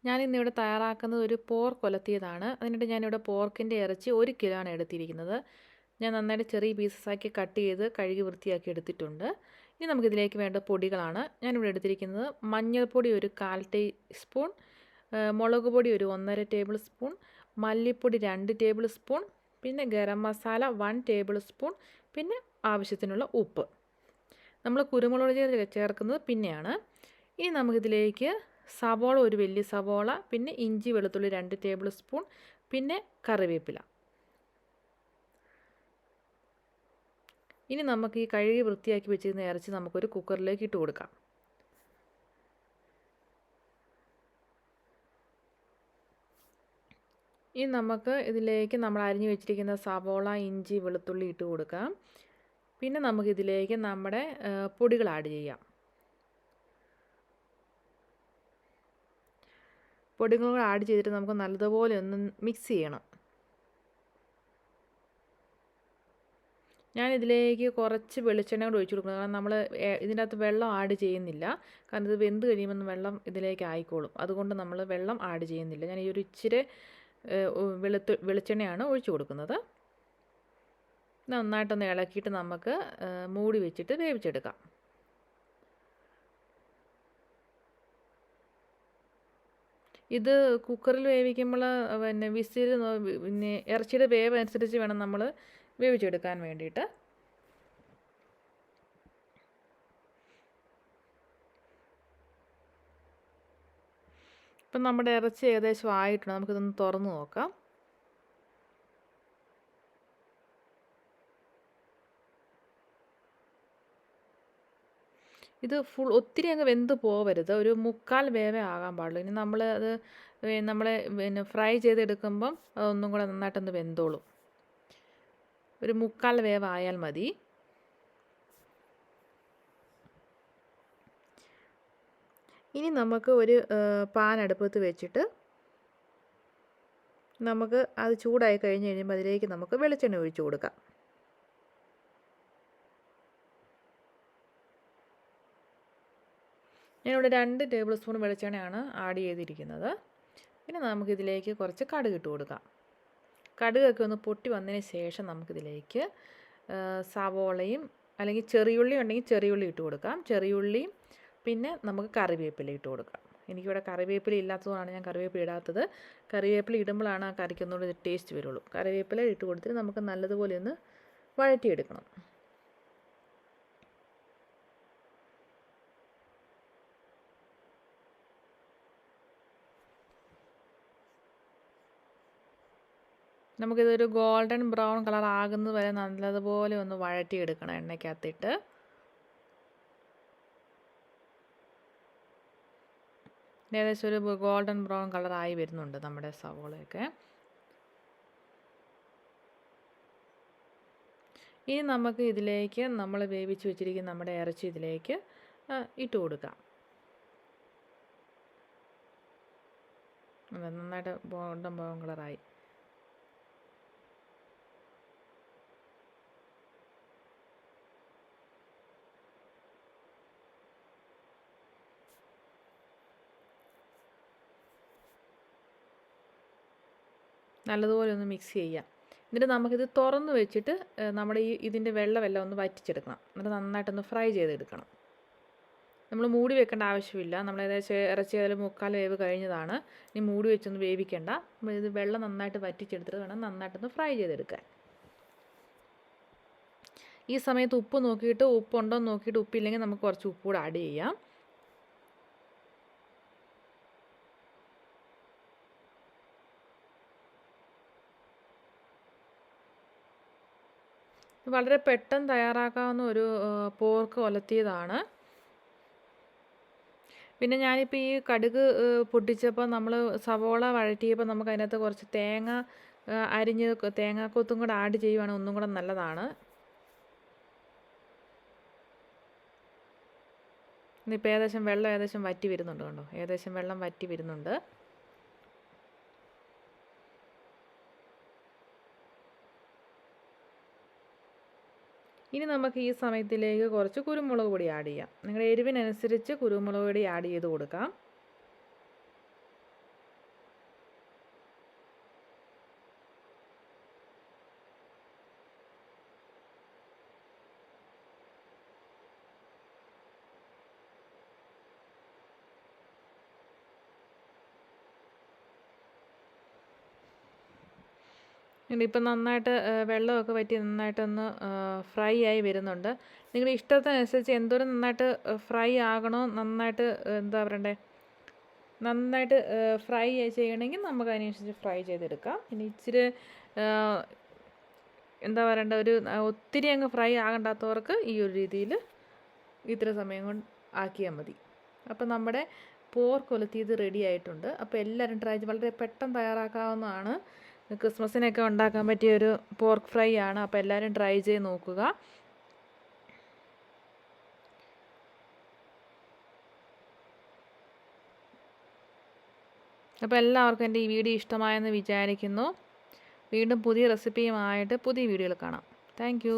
ഞാനിന്നിവിടെ തയ്യാറാക്കുന്നത് ഒരു പോർക്ക് ഉലത്തിയതാണ്. അതിനായിട്ട് ഞാനിവിടെ പോർക്കിൻ്റെ ഇറച്ചി 1 കിലോ ആണ് എടുത്തിരിക്കുന്നത്. ഞാൻ നന്നായിട്ട് ചെറിയ പീസസാക്കി കട്ട് ചെയ്ത് കഴുകി വൃത്തിയാക്കി എടുത്തിട്ടുണ്ട്. ഇനി നമുക്കിതിലേക്ക് വേണ്ട പൊടികളാണ്. ഞാനിവിടെ എടുത്തിരിക്കുന്നത് മഞ്ഞൾപ്പൊടി ഒരു 1/4 ടീസ്പൂൺ, മുളക് പൊടി ഒരു 1.5 ടേബിൾ സ്പൂൺ, മല്ലിപ്പൊടി 2 ടേബിൾ സ്പൂൺ, പിന്നെ ഗരം മസാല 1 ടേബിൾ സ്പൂൺ, പിന്നെ ആവശ്യത്തിനുള്ള ഉപ്പ്. നമ്മൾ കുരുമുളക് ചേർക്കുന്നത് പിന്നെയാണ്. ഇനി നമുക്കിതിലേക്ക് സവോള ഒരു വലിയ സവോള, പിന്നെ ഇഞ്ചി വെളുത്തുള്ളി 2 ടേബിൾ സ്പൂൺ, പിന്നെ കറിവേപ്പില. ഇനി നമുക്ക് ഈ കഴുകി വൃത്തിയാക്കി വെച്ചിരുന്ന ഇറച്ചി നമുക്കൊരു കുക്കറിലേക്ക് ഇട്ട് കൊടുക്കാം. ഇനി നമുക്ക് ഇതിലേക്ക് നമ്മൾ അരിഞ്ഞു വെച്ചിരിക്കുന്ന സവോള, ഇഞ്ചി, വെളുത്തുള്ളി ഇട്ട് കൊടുക്കാം. പിന്നെ നമുക്കിതിലേക്ക് നമ്മുടെ പൊടികൾ ആഡ് ചെയ്യാം. പൊടികൾ ആഡ് ചെയ്തിട്ട് നമുക്ക് നല്ലതുപോലെ ഒന്ന് മിക്സ് ചെയ്യണം. ഞാനിതിലേക്ക് കുറച്ച് വെളിച്ചെണ്ണ കൂടി ഒഴിച്ചു കൊടുക്കുന്നത്. കാരണം നമ്മൾ ഇതിൻ്റെ അകത്ത് വെള്ളം ആഡ് ചെയ്യുന്നില്ല. കാരണം ഇത് വെന്ത് കഴിയുമ്പോൾ വെള്ളം ഇതിലേക്ക് ആയിക്കോളും. അതുകൊണ്ട് നമ്മൾ വെള്ളം ആഡ് ചെയ്യുന്നില്ല. ഞാൻ ഈ ഒരു ഇച്ചിരി വെളിച്ചെണ്ണയാണ് ഒഴിച്ചു കൊടുക്കുന്നത്. നന്നായിട്ടൊന്ന് ഇളക്കിയിട്ട് നമുക്ക് മൂടി വെച്ചിട്ട് വേവിച്ചെടുക്കാം. ഇത് കുക്കറിൽ വേവിക്കുമ്പോൾ പിന്നെ വിസിൽ പിന്നെ ഇറച്ചിയുടെ വേവ് അനുസരിച്ച് വേണം നമ്മൾ വേവിച്ചെടുക്കാൻ വേണ്ടിയിട്ട്. ഇപ്പം നമ്മുടെ ഇറച്ചി ഏകദേശം ആയിട്ടുണ്ട്. നമുക്കിതൊന്ന് തുറന്ന് നോക്കാം. ഇത് ഒത്തിരി അങ്ങ് വെന്ത് പോവരുത്. ഒരു 1/4 വേവേ ആകാൻ പാടുള്ളൂ. ഇനി നമ്മൾ അത് പിന്നെ ഫ്രൈ ചെയ്തെടുക്കുമ്പം അതൊന്നും കൂടെ നന്നായിട്ടൊന്ന് വെന്തോളും. ഒരു 1/4 വേവായാൽ മതി. ഇനി നമുക്ക് ഒരു പാൻ അടുപ്പത്ത് വെച്ചിട്ട് നമുക്ക് അത് ചൂടായി കഴിഞ്ഞ് കഴിയുമ്പോൾ അതിലേക്ക് നമുക്ക് വെളിച്ചെണ്ണ ഒഴിച്ചു കൊടുക്കാം. ഞാനിവിടെ 2 ടേബിൾ സ്പൂൺ വെളിച്ചെണ്ണയാണ് ആഡ് ചെയ്തിരിക്കുന്നത്. പിന്നെ നമുക്കിതിലേക്ക് കുറച്ച് കടുക് ഇട്ട് കൊടുക്കാം. കടുകൊക്കെ ഒന്ന് പൊട്ടി വന്നതിന് ശേഷം നമുക്കിതിലേക്ക് സവോളയും അല്ലെങ്കിൽ ചെറിയുള്ളി ഉണ്ടെങ്കിൽ ചെറിയുള്ളി ഇട്ട് കൊടുക്കാം. ചെറിയുള്ളിയും പിന്നെ നമുക്ക് കറിവേപ്പില ഇട്ട് കൊടുക്കാം. എനിക്കിവിടെ കറിവേപ്പില ഇല്ലാത്തതുകൊണ്ടാണ് ഞാൻ കറിവേപ്പില ഇടാത്തത്. കറിവേപ്പില ഇടുമ്പോഴാണ് ആ കറിക്കൊന്നുകൂടി ടേസ്റ്റ് വരുള്ളൂ. കറിവേപ്പില ഇട്ട് കൊടുത്തിട്ട് നമുക്ക് നല്ലതുപോലെ ഒന്ന് വഴറ്റിയെടുക്കണം. നമുക്കിതൊരു ഗോൾഡൻ ബ്രൗൺ കളർ ആകുന്നത് വരെ നല്ലതുപോലെ ഒന്ന് വഴറ്റിയെടുക്കണം എണ്ണയ്ക്കകത്തിട്ട്. ഏകദേശം ഒരു ഗോൾഡൻ ബ്രൗൺ കളറായി വരുന്നുണ്ട് നമ്മുടെ സവോളയൊക്കെ. ഇനി നമുക്ക് ഇതിലേക്ക് നമ്മൾ വേവിച്ച് വെച്ചിരിക്കുന്ന നമ്മുടെ ഇറച്ചി ഇതിലേക്ക് ഇട്ട് കൊടുക്കാം. നന്നായിട്ട് ഗോൾഡൻ ബ്രൗൺ കളറായി. നല്ലതുപോലെ ഒന്ന് മിക്സ് ചെയ്യാം. എന്നിട്ട് നമുക്കിത് തുറന്ന് വെച്ചിട്ട് നമ്മുടെ ഇതിൻ്റെ വെള്ളമെല്ലാം ഒന്ന് വറ്റിച്ചെടുക്കണം. എന്നിട്ട് നന്നായിട്ടൊന്ന് ഫ്രൈ ചെയ്തെടുക്കണം. നമ്മൾ മൂടി വെക്കേണ്ട ആവശ്യമില്ല. നമ്മൾ ഏകദേശം ഇറച്ചി അതിൽ 1/4 വേവ് കഴിഞ്ഞതാണ്. ഇനി മൂടി വെച്ചൊന്ന് വേവിക്കേണ്ട. ഇത് വെള്ളം നന്നായിട്ട് വറ്റിച്ചെടുത്തിട്ട് വേണം നന്നായിട്ടൊന്ന് ഫ്രൈ ചെയ്തെടുക്കാൻ. ഈ സമയത്ത് ഉപ്പ് നോക്കിയിട്ട് ഉപ്പുണ്ടോ എന്ന് നോക്കിയിട്ട് ഉപ്പില്ലെങ്കിൽ നമുക്ക് കുറച്ച് ഉപ്പ് കൂടെ ആഡ് ചെയ്യാം. വളരെ പെട്ടെന്ന് തയ്യാറാക്കാവുന്ന ഒരു പോർക്ക് ഉലത്തിയതാണ്. പിന്നെ ഞാനിപ്പോൾ ഈ കടുക് പൊട്ടിച്ചപ്പോൾ നമ്മൾ സവോള വഴറ്റിയപ്പോൾ നമുക്ക് അതിനകത്ത് കുറച്ച് തേങ്ങ അരിഞ്ഞ് തേങ്ങാക്കൊത്തും കൂടെ ആഡ് ചെയ്യുവാണെങ്കിൽ ഒന്നും കൂടെ നല്ലതാണ്. ഇന്നിപ്പോൾ വെള്ളം ഏകദേശം വറ്റി വരുന്നുണ്ട്. കണ്ടോ, ഏകദേശം വെള്ളം വറ്റി വരുന്നുണ്ട്. ഇനി നമുക്ക് ഈ സമയത്തിലേക്ക് കുറച്ച് കുരുമുളക് പൊടി ആഡ് ചെയ്യാം. നിങ്ങളുടെ എരിവിനനുസരിച്ച് കുരുമുളക് പൊടി ആഡ് ചെയ്ത് കൊടുക്കാം. ഇപ്പം നന്നായിട്ട് വെള്ളമൊക്കെ വറ്റി നന്നായിട്ടൊന്ന് ഫ്രൈ ആയി വരുന്നുണ്ട്. നിങ്ങളുടെ ഇഷ്ടത്തിനനുസരിച്ച് എന്തോരം നന്നായിട്ട് ഫ്രൈ ആകണോ, നന്നായിട്ട് എന്താ പറയണ്ടേ, നന്നായിട്ട് ഫ്രൈ ചെയ്യണമെങ്കിൽ നമുക്ക് അതിനനുസരിച്ച് ഫ്രൈ ചെയ്തെടുക്കാം. ഇനി ഇച്ചിരി എന്താ പറയണ്ട, ഒരു ഒത്തിരി അങ്ങ് ഫ്രൈ ആകണ്ടാത്തവർക്ക് ഈ ഒരു രീതിയിൽ ഇത്ര സമയം കൊണ്ട് ആക്കിയാൽ മതി. അപ്പം നമ്മുടെ പോർക്ക് ഉലത്തിയത് റെഡി ആയിട്ടുണ്ട്. അപ്പോൾ എല്ലാവരും ട്രൈ ചെയ്ത്, വളരെ പെട്ടെന്ന് തയ്യാറാക്കാവുന്നതാണ്. ക്രിസ്മസിനൊക്കെ ഉണ്ടാക്കാൻ പറ്റിയൊരു പോർക്ക് ഫ്രൈ ആണ്. അപ്പോൾ എല്ലാവരും ട്രൈ ചെയ്ത് നോക്കുക. അപ്പോൾ എല്ലാവർക്കും എൻ്റെ ഈ വീഡിയോ ഇഷ്ടമായെന്ന് വിചാരിക്കുന്നു. വീണ്ടും പുതിയ റെസിപ്പിയുമായിട്ട് പുതിയ വീഡിയോയിൽ കാണാം. താങ്ക്